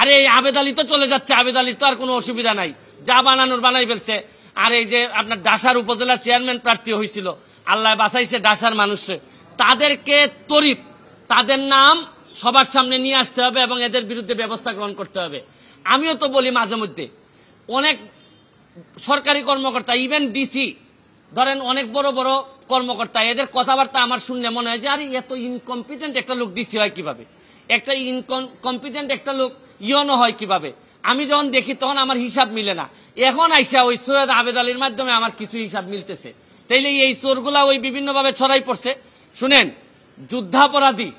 আরে এই আবেদ আলী তো চলে যাচ্ছে, আবেদ আলীর তো আর কোনো অসুবিধা নাই, যা বানানোর বানাই ফেলছে। আর এই যে আপনার ডাসার উপজেলা চেয়ারম্যান প্রার্থী হয়েছিল, আল্লাহ বাঁচাইছে ডাসার মানুষে, তাদেরকে তরিত তাদের নাম সবার সামনে নিয়ে আসতে হবে এবং এদের বিরুদ্ধে ব্যবস্থা গ্রহণ করতে হবে। আমিও তো বলি মাঝে মধ্যে, অনেক সরকারি কর্মকর্তা, ইভেন ডিসি ধরেন, অনেক বড় বড় কর্মকর্তা, এদের কথাবার্তা আমার শুনলে মনে হয় যে আরে এত ইনকম্পিটেন্ট একটা লোক ডিসি হয় কিভাবে, একটা ইনকম্পিটেন্ট একটা লোক ইয়নো হয় কিভাবে। আমি যখন দেখি তখন আমার হিসাব মিলে না। এখন আইসা ওই সৈয়দ আবেদ আলীর মাধ্যমে আমার কিছু হিসাব মিলতেছে। তাইলে এই চোরগুলা ওই বিভিন্নভাবে ছড়াই পড়ছে। শুনেন, যুদ্ধাপরাধী,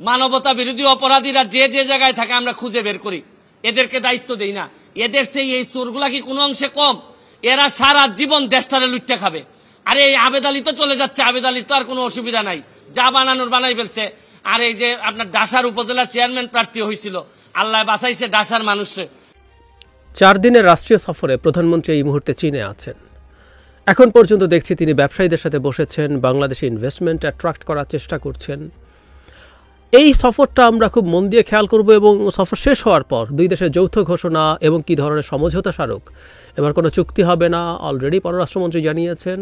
মানবতা বিরোধী অপরাধীরা যে যে জায়গায় থাকে আমরা খুঁজে বের করি, এদেরকে দায়িত্ব দেই না। এদের সেই এই চোরগুলা কি কোনো অংশে কম? এরা সারা জীবন দেশটারে লুটতে খাবে। আরে এই আবেদ আলী তো চলে যাচ্ছে, আবেদ আলীর তো আর কোনো অসুবিধা নাই, যা বানানোর বানাই ফেলছে। আর এই যে আপনার ডাসার উপজেলা চেয়ারম্যান প্রার্থী হয়েছিল, আল্লাহ বাঁচাইছে ডাসার মানুষে। 4 দিনের রাষ্ট্রীয় সফরে প্রধানমন্ত্রী এই মুহূর্তে চীনে আছেন। এখন পর্যন্ত দেখছি তিনি ব্যবসায়ীদের সাথে বসেছেন, বাংলাদেশে ইনভেস্টমেন্ট অ্যাট্রাক্ট করার চেষ্টা করছেন। এই সফরটা আমরা খুব মন দিয়ে খেয়াল করব এবং সফর শেষ হওয়ার পর 2 দেশের যৌথ ঘোষণা এবং কী ধরনের সমঝোতা স্মারক, এবার কোনো চুক্তি হবে না, অলরেডি পররাষ্ট্রমন্ত্রী জানিয়েছেন।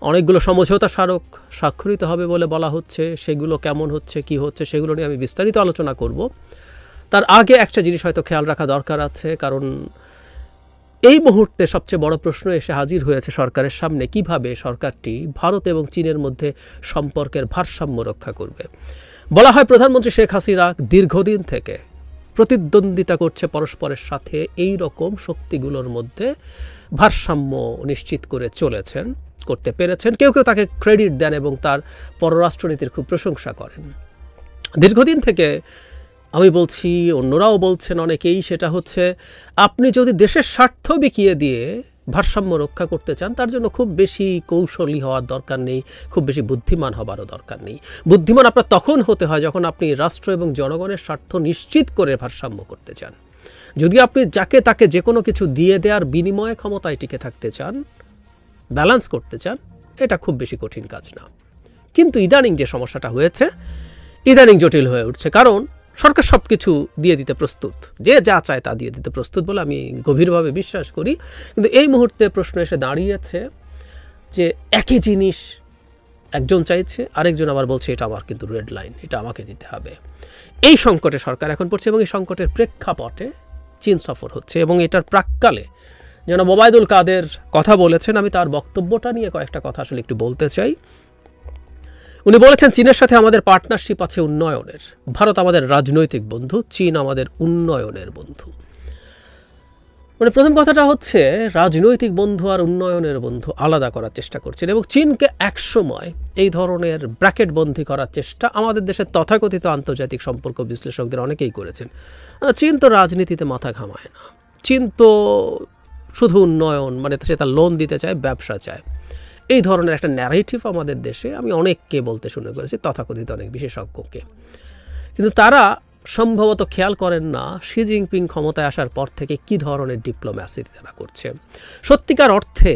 অনেকগুলো সমঝোতা স্মারক স্বাক্ষরিত হবে বলে বলা হচ্ছে। সেগুলো কেমন হচ্ছে, কি হচ্ছে, সেগুলো নিয়ে আমি বিস্তারিত আলোচনা করব। তার আগে একটা জিনিস হয়তো খেয়াল রাখা দরকার আছে, কারণ এই মুহূর্তে সবচেয়ে বড় প্রশ্ন এসে হাজির হয়েছে সরকারের সামনে, কিভাবে সরকারটি ভারত এবং চীনের মধ্যে সম্পর্কের ভারসাম্য রক্ষা করবে। বলা হয় প্রধানমন্ত্রী শেখ হাসিনা দীর্ঘদিন থেকে প্রতিদ্বন্দ্বিতা করছে পরস্পরের সাথে, এই রকম শক্তিগুলোর মধ্যে ভারসাম্য নিশ্চিত করে চলেছেন, করতে পেরেছেন। কেউ কেউ তাকে ক্রেডিট দেন এবং তার পররাষ্ট্রনীতির খুব প্রশংসা করেন। দীর্ঘদিন থেকে আমি বলছি, অন্যরাও বলছেন অনেকেই, সেটা হচ্ছে আপনি যদি দেশের স্বার্থ বিকিয়ে দিয়ে ভারসাম্য রক্ষা করতে চান, তার জন্য খুব বেশি কৌশলী হওয়ার দরকার নেই, খুব বেশি বুদ্ধিমান হবারও দরকার নেই। বুদ্ধিমান আপনার তখন হতে হয় যখন আপনি রাষ্ট্র এবং জনগণের স্বার্থ নিশ্চিত করে ভারসাম্য করতে চান। যদি আপনি যাকে তাকে যে কোনো কিছু দিয়ে দেওয়ার বিনিময়ে ক্ষমতায় টিকে থাকতে চান, ব্যালেন্স করতে চান, এটা খুব বেশি কঠিন কাজ না। কিন্তু ইদানিং যে সমস্যাটা হয়েছে, ইদানিং জটিল হয়ে উঠছে, কারণ সরকার সব কিছু দিয়ে দিতে প্রস্তুত, যে যা চায় তা দিয়ে দিতে প্রস্তুত বলে আমি গভীরভাবে বিশ্বাস করি। কিন্তু এই মুহূর্তে প্রশ্ন এসে দাঁড়িয়েছে যে একই জিনিস একজন চাইছে, আরেকজন আবার বলছে এটা আমার কিন্তু রেড লাইন, এটা আমাকে দিতে হবে। এই সংকটে সরকার এখন পড়ছে এবং এই সংকটের প্রেক্ষাপটে চীন সফর হচ্ছে। এবং এটার প্রাক্কালে যেন ওবায়দুল কাদের কথা বলেছেন, আমি তার বক্তব্যটা নিয়ে কয়েকটা কথা আসলে একটু বলতে চাই। উনি বলেছেন চীনের সাথে আমাদের পার্টনারশিপ আছে উন্নয়নের। ভারত আমাদের রাজনৈতিক বন্ধু, চীন আমাদের উন্নয়নের বন্ধু। মানে প্রথম কথাটা হচ্ছে রাজনৈতিক বন্ধু আর উন্নয়নের বন্ধু আলাদা করার চেষ্টা করছেন এবং চীনকে একসময় এই ধরনের ব্র্যাকেটবন্দি করার চেষ্টা আমাদের দেশের তথাকথিত আন্তর্জাতিক সম্পর্ক বিশ্লেষকদের অনেকেই করেছেন। চীন তো রাজনীতিতে মাথা ঘামায় না, চীন তো শুধু উন্নয়ন, মানে সে তার লোন দিতে চায়, ব্যবসা চায়, এই ধরনের একটা ন্যারেটিভ আমাদের দেশে আমি অনেককে বলতে শুনে করেছি, তথাকথিত অনেক বিশেষজ্ঞকে। কিন্তু তারা সম্ভবত খেয়াল করেন না শি জিনপিং ক্ষমতায় আসার পর থেকে কী ধরনের ডিপ্লোম্যাসি তারা করছে। সত্যিকার অর্থে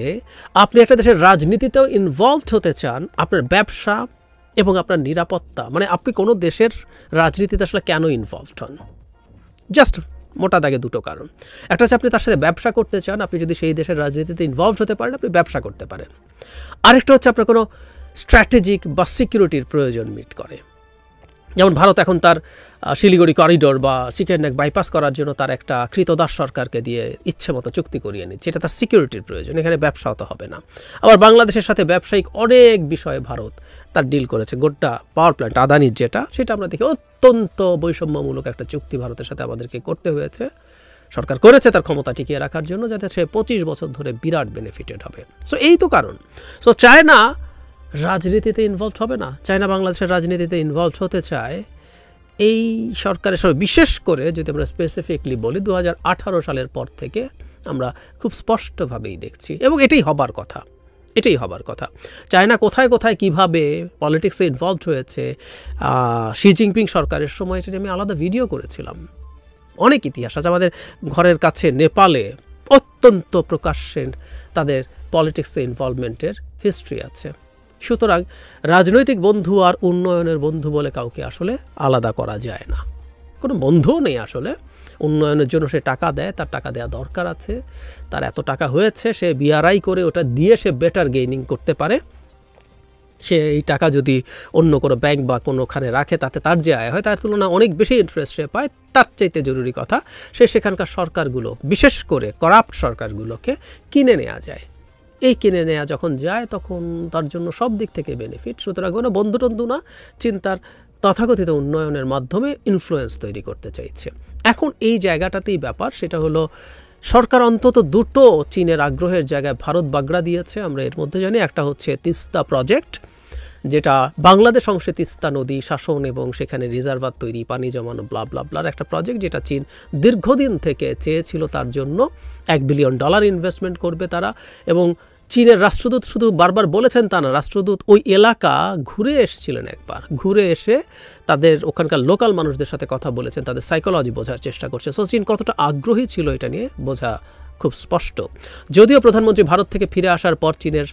আপনি একটা দেশের রাজনীতিতেও ইনভলভড হতে চান, আপনার ব্যবসা এবং আপনার নিরাপত্তা, মানে আপনি কোনো দেশের রাজনীতিতে আসলে কেন ইনভলভড হন, জাস্ট মোটা দাগে 2টো কারণ। একটা হচ্ছে আপনি তার সাথে ব্যবসা করতে চান, আপনি যদি সেই দেশের রাজনীতিতে ইনভলভড হতে পারেন আপনি ব্যবসা করতে পারেন। আরেকটা হচ্ছে আপনার কোনো স্ট্র্যাটেজিক বা সিকিউরিটির প্রয়োজন মিট করে। যেমন ভারত এখন তার শিলিগুড়ি করিডোর বা সিকেন্ডেক বাইপাস করার জন্য তার একটা কৃতদাস সরকারকে দিয়ে ইচ্ছে মতো চুক্তি করিয়ে নিচ্ছে, এটা তার সিকিউরিটির প্রয়োজন, এখানে ব্যবসাও তো হবে না। আবার বাংলাদেশের সাথে ব্যবসায়িক অনেক বিষয়ে ভারত তার ডিল করেছে। গোটা পাওয়ার প্ল্যান্ট আদানির যেটা, সেটা আমরা দেখি অত্যন্ত বৈষম্যমূলক একটা চুক্তি ভারতের সাথে আমাদেরকে করতে হয়েছে। সরকার করেছে তার ক্ষমতা টিকিয়ে রাখার জন্য, যাতে সে 25 বছর ধরে বিরাট বেনিফিটেড হবে। সো এই তো কারণ। সো চায়না রাজনীতিতে ইনভলভড হবে না, চায়না বাংলাদেশের রাজনীতিতে ইনভলভড হতে চায় এই সরকারের সঙ্গে। বিশেষ করে যদি আমরা স্পেসিফিকলি বলি 2018 সালের পর থেকে আমরা খুব স্পষ্টভাবেই দেখছি, এবং এটাই হবার কথা, এটাই হবার কথা। চায়না কোথায় কোথায় কীভাবে পলিটিক্সে ইনভলভড হয়েছে শি জিনপিং সরকারের সময়, সেটা আমি আলাদা ভিডিও করেছিলাম। অনেক ইতিহাস আছে আমাদের ঘরের কাছে নেপালে, অত্যন্ত প্রকাশ্যে তাদের পলিটিক্সে ইনভলভমেন্টের হিস্ট্রি আছে। সুতরাং রাজনৈতিক বন্ধু আর উন্নয়নের বন্ধু বলে কাউকে আসলে আলাদা করা যায় না, কোনো বন্ধুও নেই আসলে। উন্নয়নের জন্য সে টাকা দেয়, তার টাকা দেওয়া দরকার আছে, তার এত টাকা হয়েছে, সে বিআরআই করে ওটা দিয়ে সে বেটার গেইনিং করতে পারে। সে এই টাকা যদি অন্য কোনো ব্যাংক বা কোনোখানে রাখে তাতে তার যে আয় হয় তার তুলনায় অনেক বেশি ইন্টারেস্ট সে পায়। তার চাইতে জরুরি কথা সে সেখানকার সরকারগুলো, বিশেষ করে করাপ্ট সরকারগুলোকে কিনে নেওয়া যায়। এই কিনে নেওয়া যখন যায় তখন তার জন্য সব দিক থেকে বেনিফিট। সুতরাং কোনো বন্ধুটন্ধু না, চিন্তার তথাকথিত উন্নয়নের মাধ্যমে ইনফ্লুয়েন্স তৈরি করতে চাইছে। এখন এই জায়গাটাতেই ব্যাপার, সেটা হলো সরকার অন্তত দুটো চীনের আগ্রহের জায়গায় ভারত বাগড়া দিয়েছে। আমরা এর মধ্যে জানি একটা হচ্ছে তিস্তা প্রজেক্ট, যেটা বাংলাদেশ অংশে তিস্তা নদী শাসন এবং সেখানে রিজার্ভার তৈরি, পানি জমানো, ব্লা ব্লা ব্লার একটা প্রজেক্ট, যেটা চীন দীর্ঘদিন থেকে চেয়েছিল। তার জন্য $1 বিলিয়ন ইনভেস্টমেন্ট করবে তারা। এবং চীনের রাষ্ট্রদূত শুধু বারবার বলেছেন তা না, রাষ্ট্রদূত ওই এলাকা ঘুরে এসেছিলেন একবার, ঘুরে এসে তাদের ওখানকার লোকাল মানুষদের সাথে কথা বলেছেন, তাদের সাইকোলজি বোঝার চেষ্টা করছে। সো চীন কতটা আগ্রহী ছিল এটা নিয়ে বোঝা খুব স্পষ্ট। যদিও প্রধানমন্ত্রী ভারত থেকে ফিরে আসার পর চীনের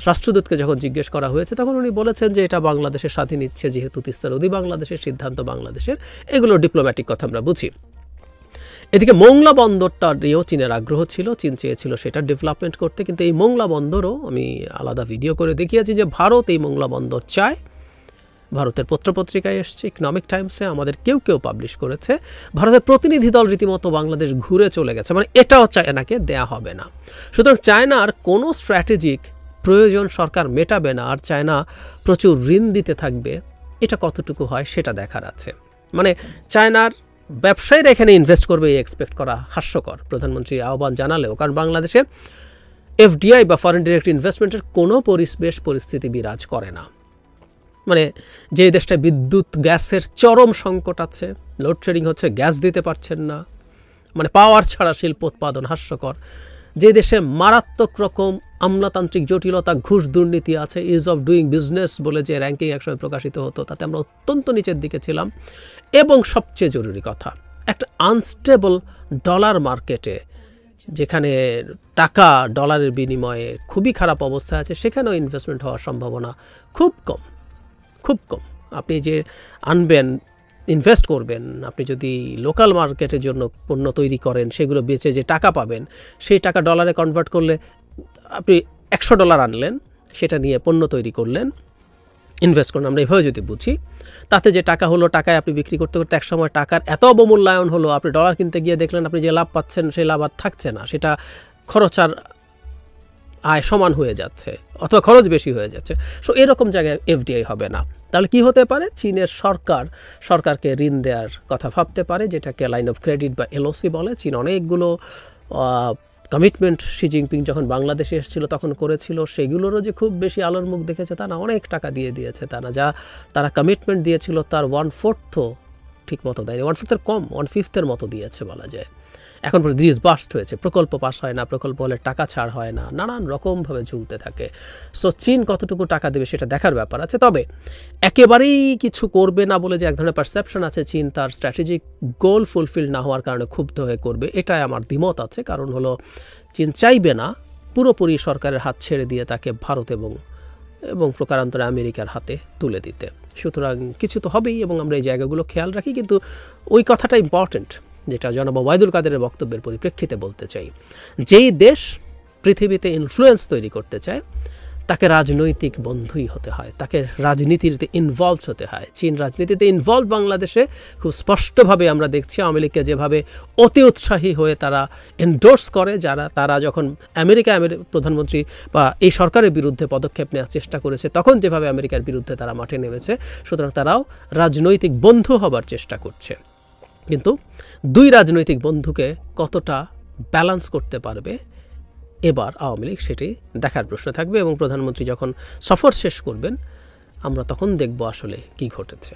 রাষ্ট্রদূতকে যখন জিজ্ঞেস করা হয়েছে তখন উনি বলেছেন যে এটা বাংলাদেশের স্বাধীন ইচ্ছে, যেহেতু তিস্তা নদী বাংলাদেশের, সিদ্ধান্ত বাংলাদেশের। এগুলো ডিপ্লোম্যাটিক কথা আমরা বুঝি। এদিকে মোংলা বন্দরটা নিয়েও চীনের আগ্রহ ছিল, চীন চেয়েছিল সেটা ডেভেলপমেন্ট করতে। কিন্তু এই মোংলা বন্দরও আমি আলাদা ভিডিও করে দেখিয়েছি যে ভারত এই মোংলা বন্দর চায়। ভারতের পত্রপত্রিকায় এসছে, ইকোনমিক টাইমসে, আমাদের কেউ কেউ পাবলিশ করেছে। ভারতের প্রতিনিধি দল রীতিমতো বাংলাদেশ ঘুরে চলে গেছে, মানে এটাও চায়নাকে দেয়া হবে না। সুতরাং চায়নার কোনো স্ট্র্যাটেজিক প্রয়োজন সরকার মেটাবে না, আর চায়না প্রচুর ঋণ দিতে থাকবে। এটা কতটুকু হয় সেটা দেখার আছে। মানে চায়নার ব্যবসায়ীরা এখানে ইনভেস্ট করবে এই এক্সপেক্ট করা হাস্যকর। প্রধানমন্ত্রী আহ্বান জানালেও, কারণ বাংলাদেশে এফডিআই বা ফরেন ডিরেক্ট ইনভেস্টমেন্টের কোনো পরিস্থিতি বিরাজ করে না। মানে যে দেশটায় বিদ্যুৎ গ্যাসের চরম সংকট আছে, লোডশেডিং হচ্ছে, গ্যাস দিতে পারছেন না, মানে পাওয়ার ছাড়া শিল্প উৎপাদন হাস্যকর। যে দেশে মারাত্মক রকম আমলাতান্ত্রিক জটিলতা, ঘুষ দুর্নীতি আছে, ইজ অফ ডুইং বিজনেস বলে যে র্যাঙ্কিং একসময় প্রকাশিত হতো, তাতে আমরা অত্যন্ত নিচের দিকে ছিলাম। এবং সবচেয়ে জরুরি কথা, একটা আনস্টেবল ডলার মার্কেটে, যেখানে টাকা ডলারের বিনিময়ে খুবই খারাপ অবস্থা আছে, সেখানেও ইনভেস্টমেন্ট হওয়ার সম্ভাবনা খুব কম, খুব কম। আপনি যে আনবেন, ইনভেস্ট করবেন, আপনি যদি লোকাল মার্কেটের জন্য পণ্য তৈরি করেন, সেগুলো বেচে যে টাকা পাবেন, সেই টাকা ডলারে কনভার্ট করলে, আপনি $100 আনলেন, সেটা নিয়ে পণ্য তৈরি করলেন, ইনভেস্ট করুন, আমরা এভাবে যদি বুঝি, তাতে যে টাকা হলো, টাকায় আপনি বিক্রি করতে করতে একসময় টাকার এত অবমূল্যায়ন হলো, আপনি ডলার কিনতে গিয়ে দেখলেন আপনি যে লাভ পাচ্ছেন সেই লাভ আর থাকছে না, সেটা খরচ আর আয় সমান হয়ে যাচ্ছে, অথবা খরচ বেশি হয়ে যাচ্ছে। সো এরকম জায়গায় এফডিআই হবে না। তাহলে কি হতে পারে? চীনের সরকারকে ঋণ দেওয়ার কথা ভাবতে পারে, যেটাকে লাইন অফ ক্রেডিট বা এলওসি বলে। চীন অনেকগুলো কমিটমেন্ট শি জিনপিং যখন বাংলাদেশে এসেছিল তখন করেছিল, সেগুলোরও যে খুব বেশি আলোর মুখ দেখেছে তা না, অনেক টাকা দিয়েছে তা না। যা তারা কমিটমেন্ট দিয়েছিল তার 1/4 ঠিক মতো দেয়নি, 1/4 কম, 1/5 মতো দিয়েছে বলা যায়। এখন ব্রিজ বাস্ট হয়েছে, প্রকল্প পাস হয় না, প্রকল্প হলে টাকা ছাড় হয় না, নানান রকমভাবে ঝুলতে থাকে। সো চীন কতটুকু টাকা দেবে সেটা দেখার ব্যাপার আছে। তবে একেবারেই কিছু করবে না বলে যে এক ধরনের পারসেপশন আছে, চীন তার স্ট্র্যাটেজিক গোল ফুলফিল না হওয়ার কারণে ক্ষুব্ধ হয়ে করবে, এটাই আমার দ্বিমত আছে। কারণ হলো চীন চাইবে না পুরোপুরি সরকারের হাত ছেড়ে দিয়ে তাকে ভারত এবং প্রকারান্তরে আমেরিকার হাতে তুলে দিতে। সুতরাং কিছু তো হবেই, এবং আমরা এই জায়গাগুলো খেয়াল রাখি। কিন্তু ওই কথাটা ইম্পর্টেন্ট, যেটা জনাব ওবায়দুল কাদেরের বক্তব্যের পরিপ্রেক্ষিতে বলতে চাই। যেই দেশ পৃথিবীতে ইনফ্লুয়েন্স তৈরি করতে চায় তাকে রাজনৈতিক বন্ধুই হতে হয়, তাকে রাজনীতিতে ইনভলভ হতে হয়। চীন রাজনীতিতে ইনভলভ বাংলাদেশে খুব স্পষ্টভাবে আমরা দেখছি। আওয়ামী লীগকে যেভাবে অতি উৎসাহী হয়ে তারা এন্ডোর্স করে, তারা যখন আমেরিকার প্রধানমন্ত্রী বা এই সরকারের বিরুদ্ধে পদক্ষেপ নেওয়ার চেষ্টা করেছে, তখন যেভাবে আমেরিকার বিরুদ্ধে তারা মাঠে নেমেছে, সুতরাং তারাও রাজনৈতিক বন্ধু হবার চেষ্টা করছে। কিন্তু দুই রাজনৈতিক বন্ধুকে কতটা ব্যালেন্স করতে পারবে এবার আওয়ামী লীগ, সেটি দেখার প্রশ্ন থাকবে। এবং প্রধানমন্ত্রী যখন সফর শেষ করবেন আমরা তখন দেখব আসলে কি ঘটেছে।